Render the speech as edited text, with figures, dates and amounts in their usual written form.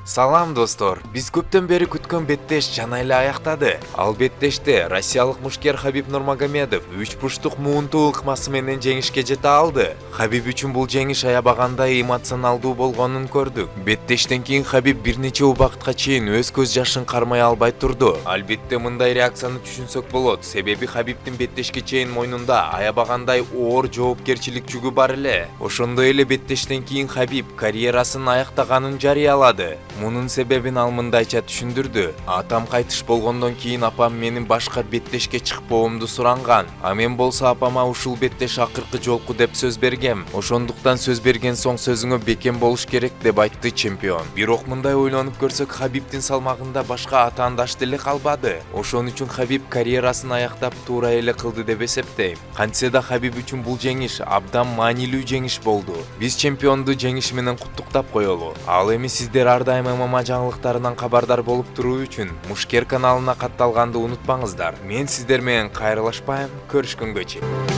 Салам достор, биз көптөн бери күткөн беттеш жана эле аяктады. Ал беттеште россиялык мушкер Хабиб Нурмагомедов 3 бурчтук муунтуу ыкмасы менен жеңишке жете алды. Хабиб үчүн бул жеңиш аябагандай эмоционалдуу болгонун көрдүк. Беттештен кийин Хабиб бир нече убакытка чейин өз көз жашын кармай албай турду. Албетте мындай реакцияны түшүнсөк болот, себеби Хабибдин беттешке чейин мойнунда аябагандай оор жоопкерчилик жүгү бар эле. Ошондой эле беттештен кийин Хабиб карьерасын аяктаганын жарыялады. Мунун себебин ал мындайча түшүндүрдү. Атам кайтыш болгондон кийин апам менин башка беттешке чыкпоомду суранган. А мен болсо апама ушул беттеш акыркы жолку деп сөз бергем. Ошондуктан сөз берген соң сөзүңө бекем болуш керек деп айтты чемпион. Бирок мындай ойлонуп көрсөк, Хабибдин салмагында башка атаандаш деле калбады. Ошон үчүн Хабиб карьерасын аяктап туура эле кылды деп эсептейм. Кантсе да Хабиб үчүн бул жеңиш абдан маанилүү жеңиш болду. Биз чемпионду жеңиш менен куттуктап коелу. Ал эми сиздер ар дайым ММА жаңылыктарынан кабардар болуп туруу үчүн Мушкер каналына катталганды унутпаңыздар. Мен сиздер менен кайрылышпайм. Көрүшкөнгө чейин.